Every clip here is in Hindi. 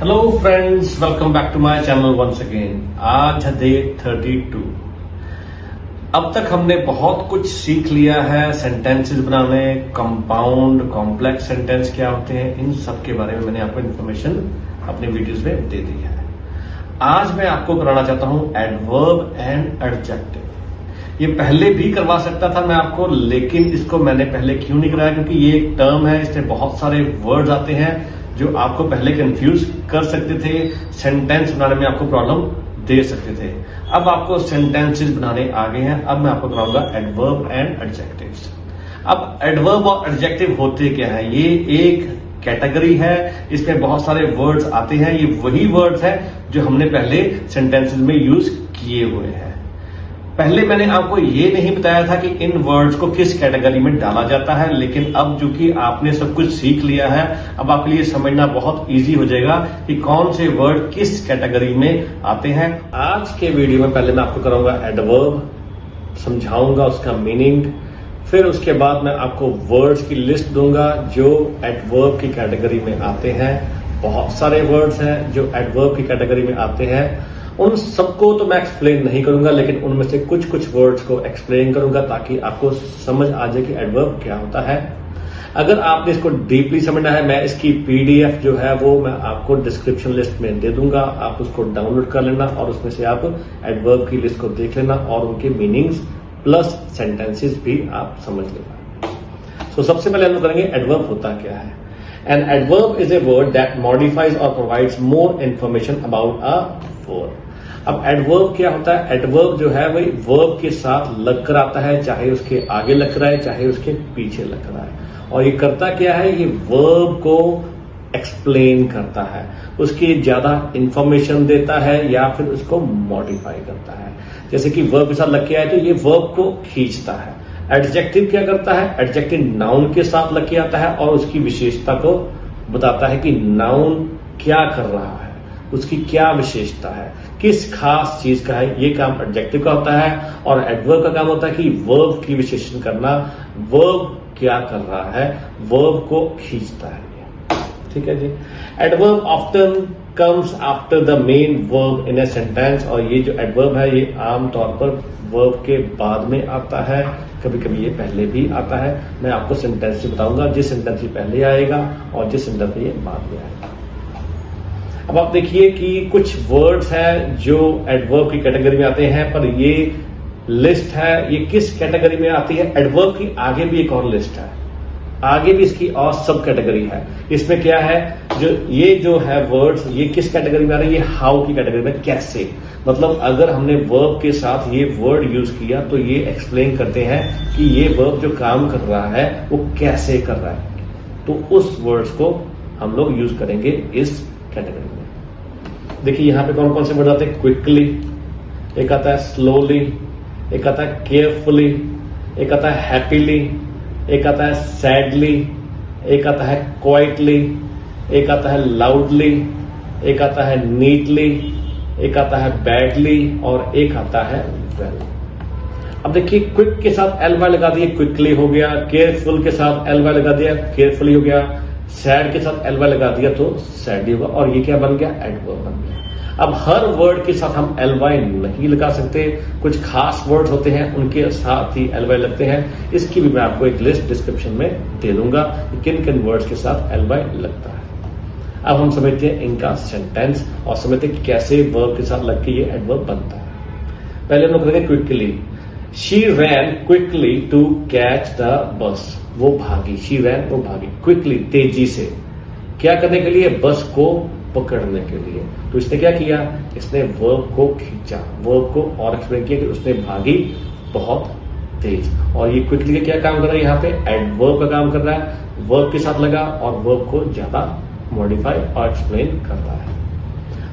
Hello friends, welcome back to my channel once again. आज है डे 32। अब तक हमने बहुत कुछ सीख लिया है। सेंटेंसेस बनाने, कंपाउंड, कॉम्प्लेक्स सेंटेंस क्या होते हैं, इन सब के बारे में मैंने आपको इन्फॉर्मेशन अपने वीडियोस में दे दी है। आज मैं आपको कराना चाहता हूं एडवर्ब एंड एडजेक्टिव। ये पहले भी करवा सकता था मैं आपको, लेकिन इसको मैंने पहले क्यों नहीं कराया, क्योंकि ये एक टर्म है, इसमें बहुत सारे वर्ड्स आते हैं जो आपको पहले कंफ्यूज कर सकते थे, सेंटेंस बनाने में आपको प्रॉब्लम दे सकते थे। अब आपको सेंटेंसेस बनाने आ गए हैं। अब मैं आपको कराऊंगा एडवर्ब एंड एडजेक्टिव्स। अब एडवर्ब और एडजेक्टिव होते क्या है? ये एक कैटेगरी है, इसमें बहुत सारे वर्ड्स आते हैं। ये वही वर्ड्स हैं जो हमने पहले सेंटेंसेस में यूज किए हुए हैं। पहले मैंने आपको ये नहीं बताया था कि इन वर्ड्स को किस कैटेगरी में डाला जाता है, लेकिन अब चूंकि आपने सब कुछ सीख लिया है, अब आपके लिए समझना बहुत इजी हो जाएगा कि कौन से वर्ड किस कैटेगरी में आते हैं। आज के वीडियो में पहले मैं आपको कराऊंगा एडवर्ब, समझाऊंगा उसका मीनिंग, फिर उसके बाद मैं आपको वर्ड्स की लिस्ट दूंगा जो एडवर्ब की कैटेगरी में आते हैं। बहुत सारे वर्ड्स हैं जो एडवर्ब की कैटेगरी में आते हैं। उन सबको तो मैं एक्सप्लेन नहीं करूंगा, लेकिन उनमें से कुछ कुछ वर्ड्स को एक्सप्लेन करूंगा ताकि आपको समझ आ जाए कि एडवर्ब क्या होता है। अगर आपने इसको डीपली समझना है, मैं इसकी पीडीएफ जो है वो मैं आपको डिस्क्रिप्शन लिस्ट में दे दूंगा। आप उसको डाउनलोड कर लेना और उसमें से आप एडवर्ब की लिस्ट को देख लेना और उनके मीनिंग्स प्लस सेंटेंसेस भी आप समझ लेना। तो सबसे पहले हम लोग करेंगे एडवर्ब होता क्या है। An adverb is a word that modifies or provides more information about a word. अब एडवर्ब क्या होता है? एडवर्ब जो है वही वर्ब के साथ लग कर आता है, चाहे उसके आगे लग रहा है चाहे उसके पीछे लग रहा है। और ये करता क्या है? ये वर्ब को एक्सप्लेन करता है, उसकी ज्यादा इंफॉर्मेशन देता है या फिर उसको मॉडिफाई करता है। जैसे कि वर्ब के साथ लग के आए तो ये वर्ब को खींचता है। एडजेक्टिव क्या करता है? एडजेक्टिव नाउन के साथ लग के आता है और उसकी विशेषता को बताता है कि नाउन क्या कर रहा है, उसकी क्या विशेषता है, किस खास चीज का है। ये काम एडजेक्टिव का होता है। और एडवर्ब का काम होता है कि वर्ब की विशेषण करना, वर्ब क्या कर रहा है, वर्ब को खींचता है। ठीक है जी। Adverb often comes after the main verb in a sentence. और ये जो एडवर्ब है ये आमतौर पर वर्ब के बाद में आता है, कभी कभी ये पहले भी आता है। मैं आपको सेंटेंस से बताऊंगा, जिस सेंटेंस से पहले आएगा और जिस सेंटेंस में ये बाद में आएगा। अब आप देखिए कि कुछ वर्ड्स हैं जो एडवर्ब की कैटेगरी में आते हैं, पर ये लिस्ट है ये किस कैटेगरी में आती है। एडवर्ब की आगे भी एक और लिस्ट है, आगे भी इसकी और सब कैटेगरी है। इसमें क्या है, जो है वर्ड्स ये किस कैटेगरी में आ रही है? हाउ की कैटेगरी में। कैसे, मतलब अगर हमने वर्ब के साथ ये वर्ड यूज किया तो ये एक्सप्लेन करते हैं कि ये वर्ब जो काम कर रहा है वो कैसे कर रहा है। तो उस वर्ड्स को हम लोग यूज करेंगे इस कैटेगरी में। देखिए यहां पे कौन कौन से वर्ड आते हैं? क्विकली, एक आता है स्लोली, एक आता है केयरफुली, एक आता है हैप्पीली, एक आता है सैडली, एक आता है क्वाइटली, एक आता है लाउडली, एक आता है नीटली, एक आता है बैडली और एक आता है वेल। अब देखिए क्विक के साथ एल वाई लगा दिए, क्विकली हो गया। केयरफुल के साथ एल वाई लगा दिया, केयरफुली हो गया। सैड के साथ एल वाई लगा दिया तो सैडली होगा। और ये क्या बन गया? एडवर्ब बन गया। अब हर वर्ड के साथ हम एल वाई नहीं लगा सकते, कुछ खास वर्ड्स होते हैं उनके साथ ही एल वाई लगते हैं। इसकी भी मैं आपको एक लिस्ट डिस्क्रिप्शन में दे दूंगा किन किन वर्ड्स के साथ एल वाई लगता है। अब हम समझते हैं इनका सेंटेंस और समझते हैं कैसे वर्ब के साथ लग के ये एडवर्ब बनता है। पहले हम लोग करेंगे quickly. She ran quickly to catch the bus. वो भागी, शी रैन वो भागी, क्विकली तेजी से, क्या करने के लिए? बस को पकड़ने के लिए। तो इसने क्या किया? इसने वर्ब को खींचा, वर्ब को और एक्सप्लेन किया कि उसने भागी बहुत तेज। और ये क्विकली का क्या काम कर रहा है? यहाँ पे एडवर्ब का काम कर रहा है, वर्ब के साथ लगा और वर्ब को ज्यादा मॉडिफाई और एक्सप्लेन करता है।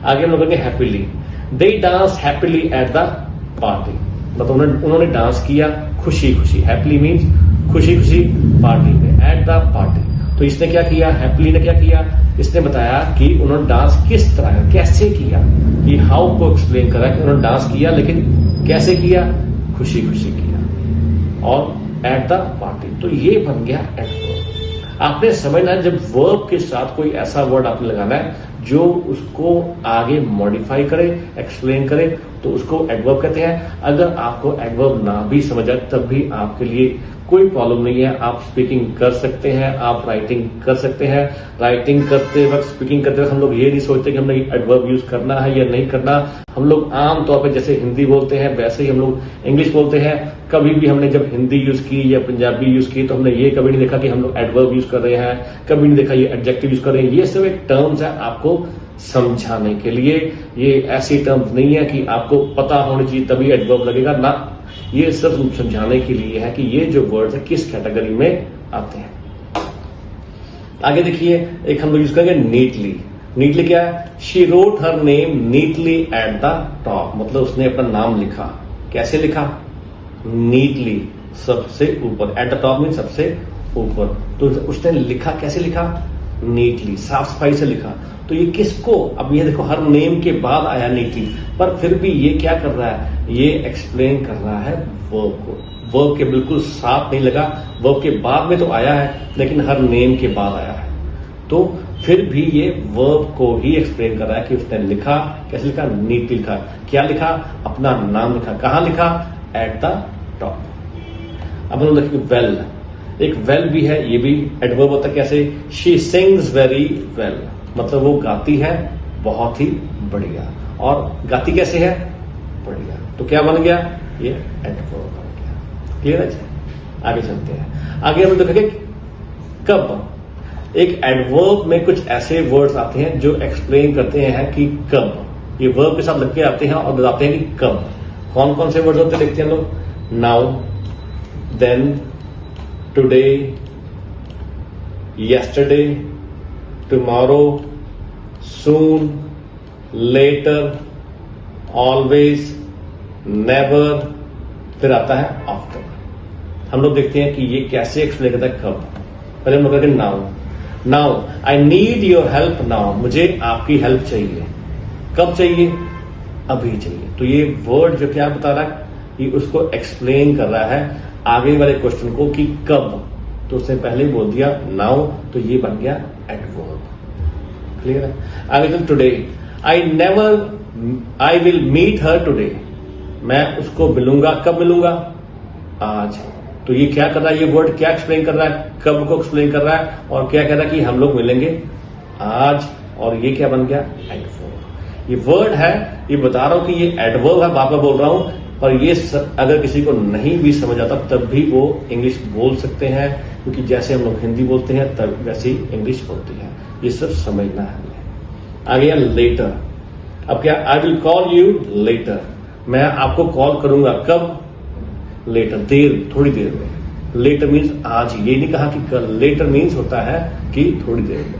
आगे हम लोग करेंगे happily. They dance happily at the party. मतलब उन्होंने डांस किया खुशी खुशी। हैप्पीली मीन्स खुशी खुशी पार्टी में, एट द पार्टी। तो इसने क्या किया? हैप्पीली ने क्या किया? इसने बताया कि उन्होंने डांस किस तरह कैसे किया। ये हाउ को एक्सप्लेन करा कि उन्होंने डांस किया, लेकिन कैसे किया? खुशी खुशी किया और एट द पार्टी। तो ये बन गया एडवर्ब। आपने समझना है जब वर्ब के साथ कोई ऐसा वर्ड आपने लगाना है जो उसको आगे मॉडिफाई करे, एक्सप्लेन करे, तो उसको एडवर्ब कहते हैं। अगर आपको एडवर्ब ना भी समझ आए तब भी आपके लिए कोई प्रॉब्लम नहीं है, आप स्पीकिंग कर सकते हैं, आप राइटिंग कर सकते हैं। राइटिंग करते वक्त, स्पीकिंग करते वक्त हम लोग ये नहीं सोचते कि हमने एडवर्ब यूज करना है या नहीं करना। हम लोग आमतौर पर जैसे हिंदी बोलते हैं वैसे ही हम लोग इंग्लिश बोलते हैं। कभी भी हमने जब हिंदी यूज की या पंजाबी यूज की तो हमने ये कभी नहीं देखा कि हम लोग एडवर्ब यूज कर रहे हैं, कभी नहीं देखा ये एडजेक्टिव यूज कर रहे हैं। ये सिर्फ एक टर्म्स है आपको समझाने के लिए, ये ऐसी टर्म्स नहीं है कि आपको पता होनी चाहिए तभी एडवर्ब लगेगा ना। ये सिर्फ समझाने के लिए है कि ये जो वर्ड्स है किस कैटेगरी में आते हैं। आगे देखिए, एक हम लोग यूज करेंगे नीटली। नीटली क्या है? She wrote her name neatly at the top, मतलब उसने अपना नाम लिखा। कैसे लिखा? नीटली, सबसे ऊपर। एट द टॉप मीन सबसे ऊपर। तो उसने लिखा, कैसे लिखा? नीटली, साफ सफाई से लिखा। तो ये किसको, अब ये देखो हर नेम के बाद आया नीटली, पर फिर भी ये क्या कर रहा है? ये एक्सप्लेन कर रहा है वर्ब को। वर्ब के बिल्कुल साथ नहीं लगा, वर्ब के बाद में तो आया है लेकिन हर नेम के बाद आया है। तो फिर भी ये वर्ब को ही एक्सप्लेन कर रहा है कि उसने लिखा, कैसे लिखा? नीटली लिखा। क्या लिखा? अपना नाम लिखा। कहां लिखा? At the top. अब हम देखिए वेल, एक वेल भी है, ये भी एडवर्ब होता है। कैसे? शी सिंग्स वेरी वेल, मतलब वो गाती है बहुत ही बढ़िया। और गाती कैसे है? बढ़िया। तो क्या बन गया? ये एडवर्ब बन गया। क्लियर है? आगे चलते हैं। आगे हम देखेंगे कब। एक एडवर्ब में कुछ ऐसे वर्ड्स आते हैं जो एक्सप्लेन करते हैं कि कब। ये वर्ब के साथ लग के आते हैं और बताते हैं कि कब। कौन कौन से वर्ड्स होते हैं देखते हैं हम लोग। Now, then, today, yesterday, tomorrow, soon, later, always, never, फिर आता है after। हम लोग देखते हैं कि ये कैसे एक्सप्लेन करता है कब। पहले हम लोग करेंगे now. Now, I need your help now, मुझे आपकी हेल्प चाहिए। कब चाहिए? अभी चाहिए। तो ये वर्ड जो क्या बता रहा है, ये उसको एक्सप्लेन कर रहा है आगे वाले क्वेश्चन को कि कब। तो उसने पहले ही बोल दिया नाउ, तो ये बन गया एडवर्ब। क्लियर है? आगे चल, today, I will meet her today, मैं उसको मिलूंगा। कब मिलूंगा? आज। तो ये क्या कर रहा है? ये वर्ड क्या एक्सप्लेन कर रहा है? कब को एक्सप्लेन कर रहा है। और क्या कह रहा है कि हम लोग मिलेंगे आज। और ये क्या बन गया? एडवर्ब। ये वर्ड है, ये बता रहा हूं कि ये एडवर्ब है, बार बार बोल रहा हूं। पर ये अगर किसी को नहीं भी समझ आता तब भी वो इंग्लिश बोल सकते हैं, क्योंकि जैसे हम लोग हिंदी बोलते हैं तब वैसे ही इंग्लिश बोलती है। ये सिर्फ समझना है हमें। आगे है लेटर। अब क्या? I will call you later, मैं आपको कॉल करूंगा। कब? लेटर, देर, थोड़ी देर में। लेटर मीन्स आज। ये नहीं कहा कि कल। लेटर मीन्स होता है कि थोड़ी देर में।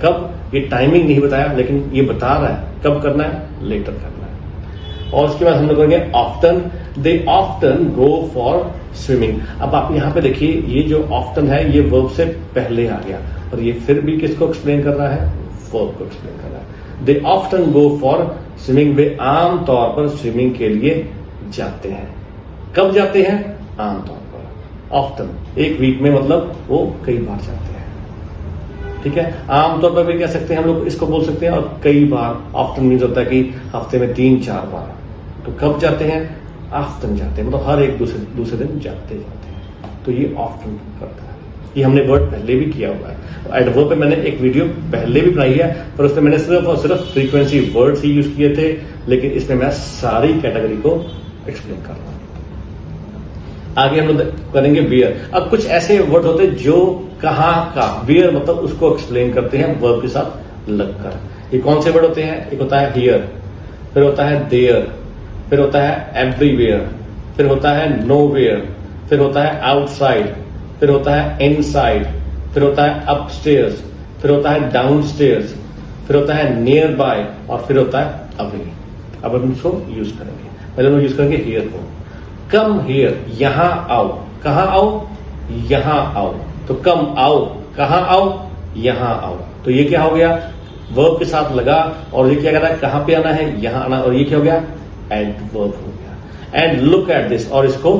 कब? ये टाइमिंग नहीं बताया, लेकिन ये बता रहा है कब करना है, लेटर करना है। और उसके बाद हम लोग करेंगे often. They often go for swimming. अब आप यहां पे देखिए, ये जो ऑफ्टन है ये वर्ब से पहले आ गया, और ये फिर भी किसको एक्सप्लेन कर रहा है? वर्ब को एक्सप्लेन कर रहा है। दे ऑफ्टन गो फॉर स्विमिंग, वे आमतौर पर स्विमिंग के लिए जाते हैं। कब जाते हैं? आमतौर पर। ऑफ्टन, एक वीक में, मतलब वो कई बार जाते हैं। ठीक है? आमतौर पर भी कह सकते हैं हम लोग, इसको बोल सकते हैं। और कई बार, ऑफ्टन मीन्स होता है कि हफ्ते में 3-4 बार। तो कब जाते हैं? ऑफ्टन जाते हैं, मतलब हर एक दूसरे दिन जाते हैं। तो ये ऑफ्टन करता है। ये हमने वर्ड पहले भी किया हुआ है। एडवर्ब पे मैंने एक वीडियो पहले भी बनाई है, पर उसमें मैंने सिर्फ और सिर्फ फ्रीक्वेंसी वर्ड्स ही यूज किए थे, लेकिन इसमें मैं सारी कैटेगरी को एक्सप्लेन कर रहा हूं। आगे हम लोग करेंगे वेयर। अब कुछ ऐसे वर्ड होते हैं जो कहां का, वेयर मतलब उसको एक्सप्लेन करते हैं वर्ब के साथ लगकर। ये कौन से वर्ड होते हैं? एक होता है हियर, फिर होता है देयर, फिर होता है एवरीवेयर, फिर होता है नोवेयर, फिर होता है आउटसाइड, फिर होता है इनसाइड, फिर होता है अपस्टेयर्स, फिर होता है डाउनस्टेयर्स, फिर होता है नियर बाय, और फिर होता है अवे। अब हम इसको यूज करेंगे। पहले हम यूज करेंगे हियर को। कम हियर, यहां आओ। कहां आओ? यहां आओ। तो कम आओ, कहां आओ? यहां आओ। तो ये क्या हो गया? वर्ब के साथ लगा, और ये क्या कह रहा है? कहां पे आना है? यहां आना। और ये क्या हो गया? एडवर्ब हो गया। एंड लुक एट दिस, और इसको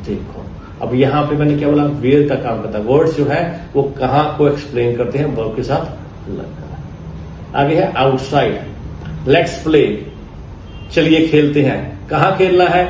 देखो। अब यहाँ पे मैंने क्या बोला, वेयर का काम करता है। वर्ड्स जो है वो कहाँ को एक्सप्लेन करते हैं, वर्ब के साथ लगकर। आगे है आउटसाइड। लेट्स प्ले, चलिए खेलते हैं। कहाँ खेलना है,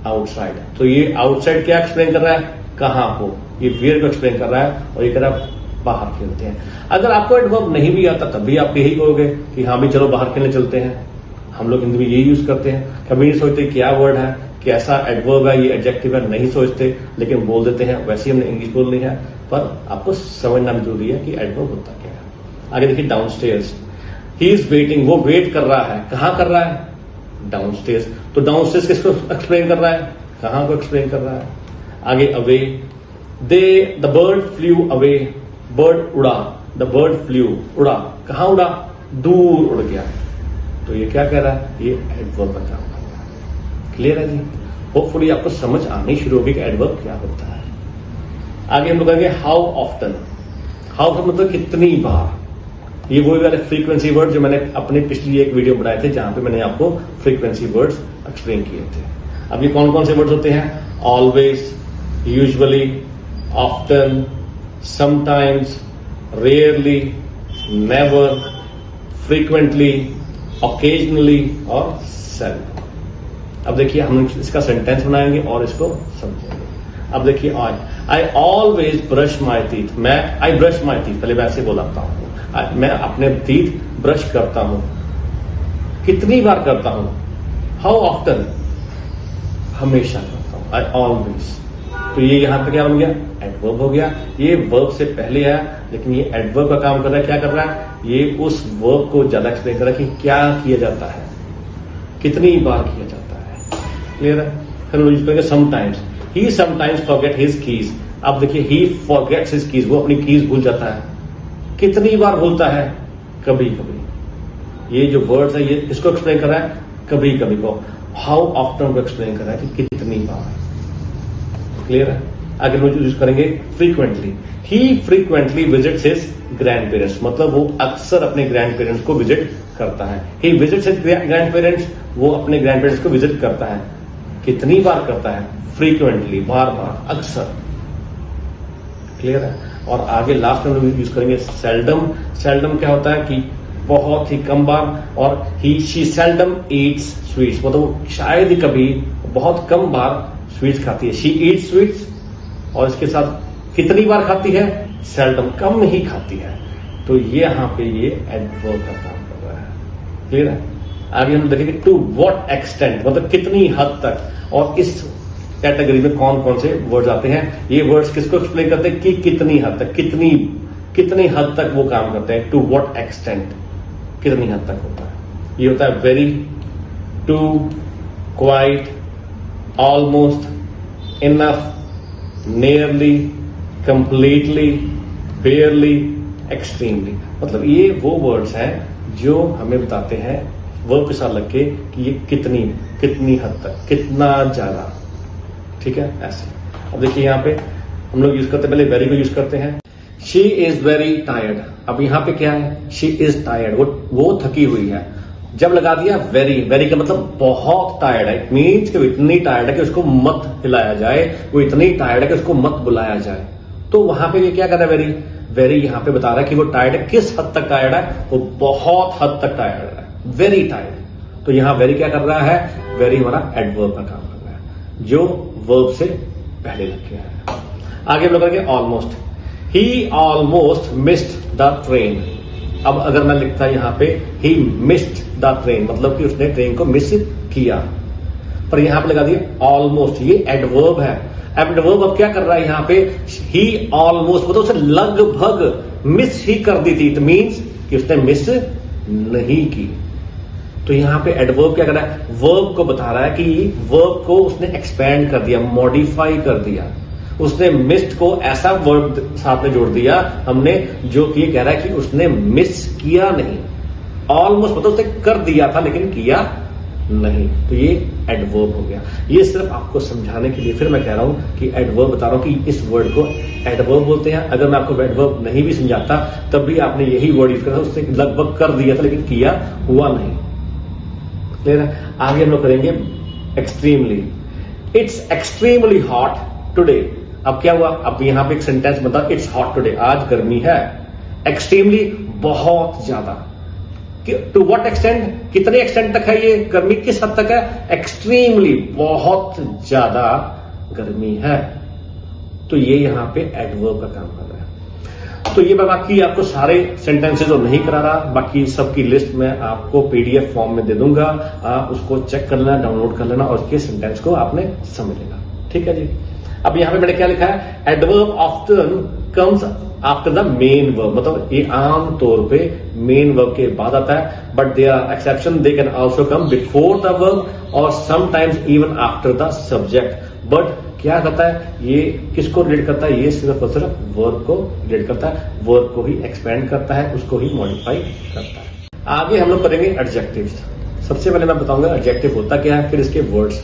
आउटसाइड। तो ये आउटसाइड क्या एक्सप्लेन कर रहा है, कहाँ को, ये वेयर को एक्सप्लेन कर रहा है, और ये कह रहा है बाहर खेलते हैं। अगर आपको एडवर्ब नहीं भी आता तब भी आप यही कहोगे कि हाँ भी चलो बाहर खेलने चलते हैं। हम लोग हिंदी में यही यूज करते हैं, कभी नहीं सोचते क्या वर्ड है, कैसा एडवर्ब है, ये एडजेक्टिव है, नहीं सोचते, लेकिन बोल देते हैं। वैसे ही हमने इंग्लिश बोलनी है, पर आपको समझना जरूरी है कि एडवर्ब होता क्या है। आगे देखिए डाउनस्टेयर्स। ही इज वेटिंग, वो वेट कर रहा है। कहाँ कर रहा है, डाउनस्टेयर्स। तो डाउनस्टेयर्स किसको एक्सप्लेन कर रहा है, कहाँ को एक्सप्लेन कर रहा है। आगे away, the bird flu away, bird उड़ा, द बर्ड फ्लू, उड़ा, कहाँ उड़ा, दूर उड़ गया। तो ये क्या कह रहा है, ये एडवर्ब का काम कर रहा है। क्लियर है जी। होपफुली आपको समझ आनी शुरू होगी कि एडवर्ब क्या होता है। आगे हम लोग कहेंगे हाउ ऑफ्टन। हाउ का मतलब कितनी बार। ये वही वाले फ्रीक्वेंसी वर्ड जो मैंने अपने पिछली एक वीडियो बनाए थे जहां पे मैंने आपको फ्रीक्वेंसी वर्ड्स एक्सप्लेन किए थे। अब ये कौन कौन से वर्ड्स होते हैं, always, usually, often, sometimes, rarely, never, frequently, occasionally और सेल्डम। अब देखिए हम इसका सेंटेंस बनाएंगे और इसको समझेंगे। अब देखिए I always brush my teeth. I brush my teeth, पहले वैसे बोलता हूं, मैं अपने टीथ ब्रश करता हूं। कितनी बार करता हूं, हाउ ऑफ्टन, हमेशा करता हूं, आई ऑलवेज। तो ये यहां पे क्या बन गया, एडवर्ब हो गया। ये वर्ब से पहले आया, लेकिन ये एडवर्ब का काम कर रहा है। क्या कर रहा है, ये उस वर्ब को ज्यादा एक्सप्लेन कर रहा है कि क्या किया जाता है, कितनी बार किया जाता है। क्लियर है। फिर यूज करेंगे sometimes. He sometimes forget his keys. अब देखिए ही फॉरगेट्स हिज कीज, वो अपनी कीज भूल जाता है। कितनी बार भूलता है, कभी कभी। ये जो वर्ड्स है ये किसको एक्सप्लेन कर रहा है, कभी कभी को। हाउ ऑफ्टन को एक्सप्लेन कर रहा है कि कितनी बार। क्लियर है। आगे हम यूज करेंगे frequently. He frequently visits his grand parents, मतलब वो अक्सर अपने ग्रैंड पेरेंट्स को विजिट करता है। ही विजिट्स हिज ग्रैंड पेरेंट्स, वो अपने ग्रैंड पेरेंट्स को विजिट करता है। कितनी बार करता है, फ्रीक्वेंटली, बार बार, अक्सर। क्लियर है। और आगे लास्ट में हम यूज करेंगे सेल्डम। सेल्डम क्या होता है कि बहुत ही कम बार। और शी सेल्डम ईट्स स्वीट्स, मतलब वो शायद ही कभी, बहुत कम बार स्वीट्स खाती है। शी ईट्स स्वीट्स, और इसके साथ कितनी बार खाती है, सेल्डम, कम ही खाती है। तो ये यहाँ पे ये एडवर्ब का काम कर रहा है। क्लियर है। आगे हम देखेंगे टू व्हाट एक्सटेंट, मतलब कितनी हद तक। और इस कैटेगरी में कौन कौन से वर्ड्स आते हैं, ये वर्ड्स किसको एक्सप्लेन करते हैं कि कितनी हद तक, कितनी हद तक वो काम करते हैं। टू व्हाट एक्सटेंट, कितनी हद तक होता है। ये होता है very, too, quite, almost, enough, nearly, completely, barely, extremely. मतलब ये वो वर्ड्स हैं जो हमें बताते हैं वर्ब के साथ लग के कि ये कितनी हद तक, कितना ज्यादा। ठीक है, ऐसे। अब देखिए यहाँ पे हम लोग यूज करते, पहले वेरी को यूज करते हैं। She is very tired. अब यहाँ पे क्या है, शी इज टायर्ड, वो थकी हुई है। जब लगा दिया वेरी, वेरी का मतलब बहुत टायर्ड है, मीन्स कि इतनी टायर्ड है कि उसको मत हिलाया जाए, वो इतनी टायर्ड है कि उसको मत बुलाया जाए। तो वहां पे ये क्या कर रहा है, वेरी यहाँ पे बता रहा है कि वो टायर्ड है। किस हद तक टायर्ड है, वो बहुत हद तक टायर्ड है, वेरी टायर्ड। तो यहाँ वेरी क्या कर रहा है, वेरी हमारा एडवर्ब का काम कर रहा है जो वर्ब से पहले लग गया है। आगे हम लोग करेंगे almost. He almost missed the train. अब अगर मैं लिखता यहां पे ही मिस्ड द ट्रेन, मतलब कि उसने ट्रेन को मिस किया, पर यहां पे लगा दिया ऑलमोस्ट, ये एडवर्ब है। एडवर्ब अब क्या कर रहा है, यहां पे ही ऑलमोस्ट, मतलब उसे लगभग मिस ही कर दी थी। इट मीन्स कि उसने मिस नहीं की। तो यहां पे एडवर्ब क्या कर रहा है, वर्ब को बता रहा है कि वर्ब को उसने एक्सपेंड कर दिया, मॉडिफाई कर दिया। उसने मिस्ड को ऐसा वर्ब साथ में जोड़ दिया हमने जो कि कह रहा है कि उसने मिस किया नहीं। ऑलमोस्ट मतलब उसने कर दिया था लेकिन किया नहीं, तो ये एडवर्ब हो गया। ये सिर्फ आपको समझाने के लिए फिर मैं कह रहा हूं कि एडवर्ब बता रहा हूं कि इस वर्ड को एडवर्ब बोलते हैं। अगर मैं आपको एडवर्ब नहीं भी समझाता तब भी आपने यही वर्ड यूज करना, उसने लगभग कर दिया था लेकिन किया हुआ नहीं। क्लियर है। आगे हम लोग करेंगे extremely. It's extremely hot today. अब क्या हुआ, अब यहाँ पे एक सेंटेंस बता, इट्स हॉट टुडे, आज गर्मी है। एक्सट्रीमली, बहुत ज्यादा। टू व्हाट एक्सटेंट, कितने एक्सटेंट तक है ये गर्मी, किस हद तक है? एक्सट्रीमली, बहुत ज्यादा गर्मी है। तो ये यहां पे एडवर्ब का काम कर रहा है। तो ये मैं बाकी आपको सारे सेंटेंसेस और नहीं करा रहा, बाकी सबकी लिस्ट में आपको पीडीएफ फॉर्म में दे दूंगा, आप उसको चेक कर लेना, डाउनलोड कर लेना और उसके सेंटेंस को आपने समझ लेना। ठीक है जी। अब यहां पे मैंने क्या लिखा है, adverb often comes after the main verb, मतलब ये आम तौर पे मेन वर्ब के बाद आता है, but there are exception, they can also come before the verb और sometimes even after the subject. But क्या करता है, ये किसको रिलेट करता है, ये सिर्फ और सिर्फ वर्ब को रिलेट करता है, वर्ब को ही एक्सपेंड करता है, उसको ही मॉडिफाई करता है। आगे हम लोग करेंगे एडजेक्टिव्स। सबसे पहले मैं बताऊंगा एडजेक्टिव होता क्या है, फिर इसके words.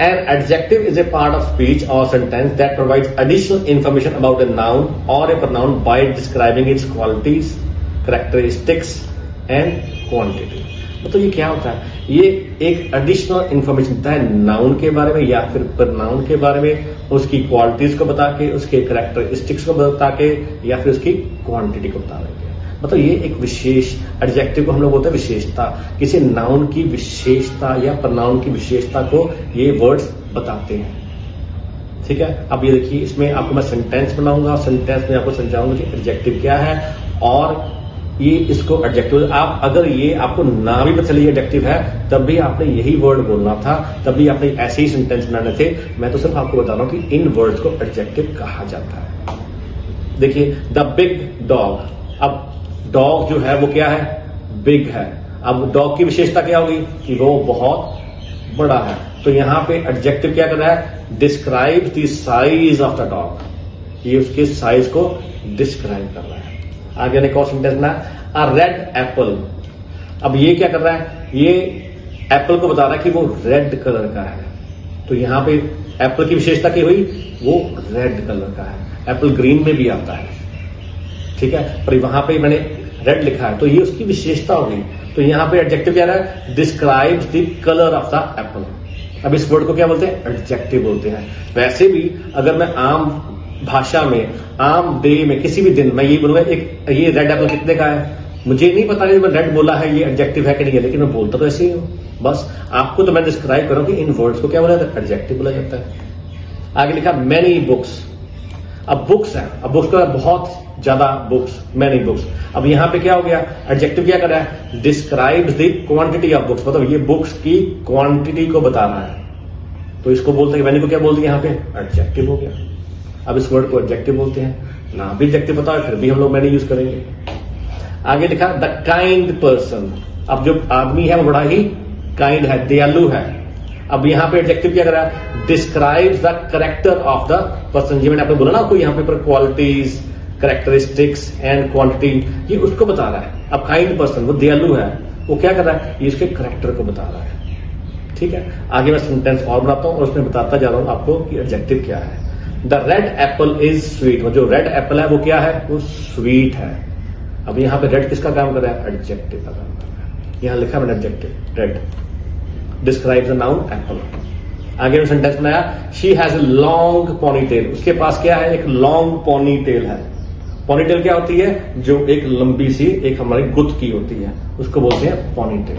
An adjective is a part of speech or sentence that provides additional information about a noun or a pronoun by describing its qualities, characteristics and quantity. मतलब ये क्या होता है, ये एक एडिशनल इंफॉर्मेशन देता है नाउन के बारे में या फिर प्रनाउन के बारे में, उसकी क्वालिटीज को बता के, उसके कैरेक्टरिस्टिक्स को बता के या फिर उसकी क्वांटिटी को बता देंगे। मतलब ये एक विशेष, एडजेक्टिव को हम लोग बोलते हैं विशेषता, किसी नाउन की विशेषता या प्रनाउन की विशेषता को ये वर्ड्स बताते हैं। ठीक है। अब ये देखिए, इसमें आपको मैं सेंटेंस बनाऊंगा, सेंटेंस में आपको समझाऊंगा कि एडजेक्टिव क्या है और ये इसको एडजेक्टिव, आप अगर ये आपको ना भी पता चले एडजेक्टिव है तब भी आपने यही वर्ड बोलना था, तब भी आपने ऐसे ही सेंटेंस बनाने थे। मैं तो सिर्फ आपको बता रहा हूं कि इन वर्ड्स को एडजेक्टिव कहा जाता है। देखिए, द बिग डॉग, अब डॉग जो है वो क्या है, बिग है। अब डॉग की विशेषता क्या होगी कि वो बहुत बड़ा है। तो यहां पे एडजेक्टिव क्या कर रहा है, describe the size of the dog, ये उसके साइज को डिस्क्राइब कर रहा है। आगे एक और सेंटेंस बना, अ रेड एप्पल। अब ये क्या कर रहा है, ये एप्पल को बता रहा है कि वो रेड कलर का है। तो यहां पे एप्पल की विशेषता क्या हुई, वो रेड कलर का है। एप्पल ग्रीन में भी आता है, ठीक है, पर वहां पे मैंने रेड लिखा है तो ये उसकी विशेषता होगी। तो यहां पे एडजेक्टिव क्या रहा है, describes the colour of the Apple. अब इस वर्ड को क्या बोलते हैं, एडजेक्टिव बोलते हैं। वैसे भी अगर मैं आम भाषा में, आम डे में, किसी भी दिन मैं ये बोलूंगा एक ये रेड एप्पल कितने का है, मुझे नहीं पता कि मैं रेड बोला है ये एडजेक्टिव है कि नहीं है, लेकिन मैं बोलता तो ऐसे ही हूं। बस आपको तो मैं डिस्क्राइब करूं कि इन वर्ड्स को क्या बोला जाता है, एडजेक्टिव बोला जाता है। आगे लिखा मैनी बुक्स। अब बुक्स है, अब बुक्स का बहुत ज्यादा बुक्स, मैनी बुक्स। अब यहां पे क्या हो गया, एडजेक्टिव क्या कर रहा है, describes the quantity of books, मतलब ये बुक्स की क्वांटिटी को बता रहा है। तो इसको बोलते हैं, मैनी को क्या बोलते हैं यहां पे, एडजेक्टिव हो गया। अब इस वर्ड को एडजेक्टिव बोलते हैं, ना भी एडजेक्टिव पता है फिर भी हम लोग मैनी यूज करेंगे। आगे लिखा द काइंड पर्सन। अब जो आदमी है वो बड़ा ही काइंड है, दयालु है। अब यहां पे एडजेक्टिव क्या कर रहा है, describes the character of the person. जी मैंने आपको बोला ना, आपको यहां पे क्वालिटीज, कैरेक्टरिस्टिक्स एंड क्वांटिटी, ये उसको बता रहा है। अब काइंड पर्सन, वो दयालु है, वो क्या कर रहा है, ये उसके कैरेक्टर को बता रहा है। ठीक है। आगे मैं सेंटेंस और बनाता हूं और उसमें बताता जा रहा हूं आपको कि एडजेक्टिव क्या है। The red Apple is sweet, जो रेड एप्पल है वो क्या है, वो स्वीट है। अब यहां पे रेड किसका काम कर रहा है, एडजेक्टिव का काम कर रहा है। यहां लिखा मैंने adjective, red describes the noun Apple. आगे में सेंटेंस बनाया, she has a long ponytail, उसके पास क्या है, एक लॉन्ग पोनीटेल है। पोनीटेल क्या होती है, जो एक लंबी सी एक हमारी गुत्त की होती है, उसको बोलते हैं पोनीटेल।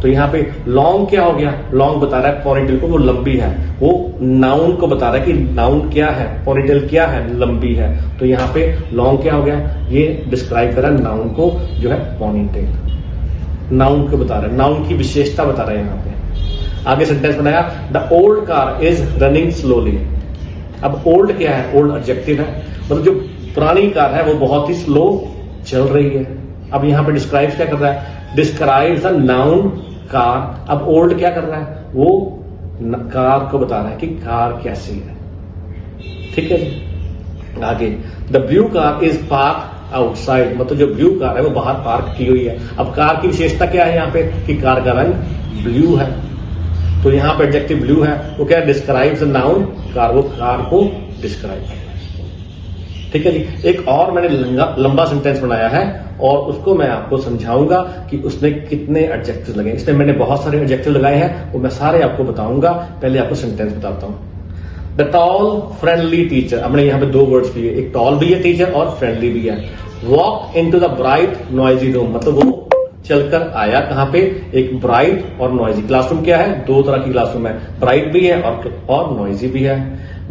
तो यहां पे लॉन्ग क्या हो गया, लॉन्ग बता रहा है पोनीटेल को, वो लंबी है। वो नाउन को बता रहा है कि नाउन क्या है, पोनीटेल क्या है, लंबी है। तो यहां पे लॉन्ग क्या हो गया, ये डिस्क्राइब कर रहा है नाउन को जो है पोनीटेल, नाउन को बता रहा है, नाउन की विशेषता बता रहा है यहां पे। आगे सेंटेंस बनाया, the old car is running slowly. अब ओल्ड क्या है, ओल्ड एडजेक्टिव है, मतलब जो पुरानी कार है वो बहुत ही स्लो चल रही है। अब यहां पे डिस्क्राइब क्या कर रहा है, डिस्क्राइब द नाउन कार। अब ओल्ड क्या कर रहा है, वो कार को बता रहा है कि कार कैसी है। ठीक है जी। आगे the blue car is park outside, मतलब जो ब्लू कार है वो बाहर पार्क की हुई है। अब कार की विशेषता क्या है यहाँ पे कि कार का रंग ब्लू है। तो यहां पे एडजेक्टिव ब्लू है, वो क्या डिस्क्राइब्स द नाउन कार, वो कार को डिस्क्राइब कर रहा है। ठीक है जी। एक और मैंने लंबा सेंटेंस बनाया है और उसको मैं आपको समझाऊंगा कि उसमें कितने एडजेक्टिव लगे। इसमें मैंने बहुत सारे एडजेक्टिव लगाए हैं, वो मैं सारे आपको बताऊंगा। पहले आपको सेंटेंस बताता हूं। द टॉल फ्रेंडली टीचर, हमने यहाँ पे दो वर्ड्स लिए, एक टॉल भी है टीचर और फ्रेंडली भी है। Walk into the bright noisy room, मतलब वो चलकर आया कहां पे, एक ब्राइट और नॉइजी। क्लासरूम क्या है, दो तरह की क्लासरूम है, ब्राइट भी है और नॉइजी भी है।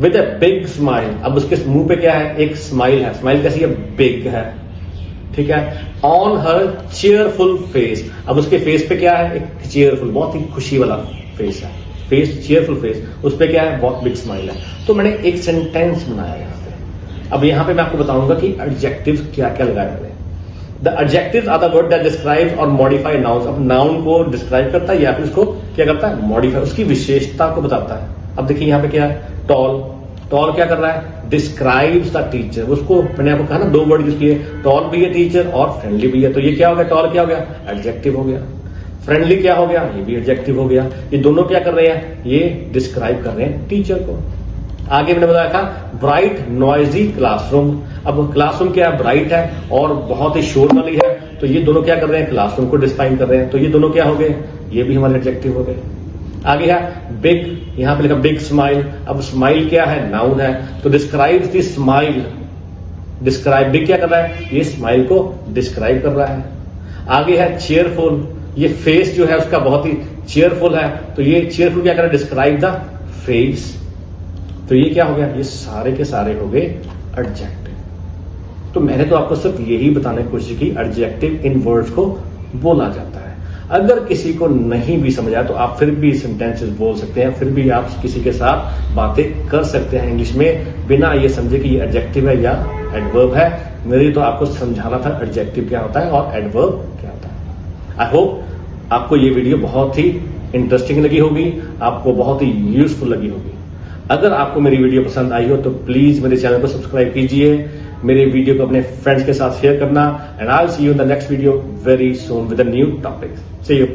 विद ए बिग स्माइल, अब उसके मुंह पे क्या है, एक स्माइल है। स्माइल कैसी है, बिग है, ठीक है। ऑन हर चेयरफुल फेस, अब उसके फेस पे क्या है, एक चेयरफुल, बहुत ही खुशी वाला फेस है, फेस चेयरफुल फेस, उस पे क्या है, बहुत बिग स्माइल है। तो मैंने एक सेंटेंस बनाया यहाँ पे। अब यहाँ पे मैं आपको बताऊंगा कि एडजेक्टिव्स क्या क्या लगाए मैंने। The adjectives are the word that describe और मॉडिफाई नाउन। अब नाउन को डिस्क्राइब करता है या फिर उसको क्या करता है, मॉडिफाई, उसकी विशेषता को बताता है। अब देखिए यहाँ पे क्या है, टॉल, टॉल क्या कर रहा है, डिस्क्राइब्स द टीचर। उसको मैंने आपको कहा ना, दो वर्ड यूज किए, टॉल भी है टीचर और फ्रेंडली भी है, तो ये क्या हो गया, टॉल क्या हो गया, एडजेक्टिव हो गया। फ्रेंडली क्या हो गया, ये भी एडजेक्टिव हो गया। ये दोनों क्या कर रहे हैं, ये डिस्क्राइब कर रहे हैं टीचर को। आगे मैंने बताया था ब्राइट नॉइजी क्लासरूम। अब क्लासरूम क्या है, ब्राइट है और बहुत ही शोर वाली है, तो ये दोनों क्या कर रहे हैं, क्लासरूम को डिस्क्राइब कर रहे हैं, तो ये दोनों क्या हो गए, ये भी हमारे एडजेक्टिव हो गए। आगे है बिग, यहां पे लिखा बिग स्माइल। अब स्माइल क्या है, नाउन है, तो describe the smile, describe, big क्या कर रहा है, ये स्माइल को डिस्क्राइब कर रहा है। आगे है चेयरफुल, ये फेस जो है उसका बहुत ही चेयरफुल है, तो ये चेयरफुल क्या कर रहा है, डिस्क्राइब द फेस, तो ये क्या हो गया, ये सारे के सारे हो गए एडजेक्टिव। तो मैंने तो आपको सिर्फ यही बताने की कोशिश की, एडजेक्टिव इन वर्ड्स को बोला जाता है। अगर किसी को नहीं भी समझ आया तो आप फिर भी सेंटेंसेस बोल सकते हैं, फिर भी आप किसी के साथ बातें कर सकते हैं इंग्लिश में, बिना ये समझे कि ये एडजेक्टिव है या एडवर्ब है। मेरी तो आपको समझाना था एडजेक्टिव क्या होता है और एडवर्ब क्या होता है। आई होप आपको ये वीडियो बहुत ही इंटरेस्टिंग लगी होगी, आपको बहुत ही यूजफुल लगी होगी। अगर आपको मेरी वीडियो पसंद आई हो तो प्लीज मेरे चैनल को सब्सक्राइब कीजिए, मेरे वीडियो को अपने फ्रेंड्स के साथ शेयर करना, and I will see you in the next video very soon with a new topic. See you.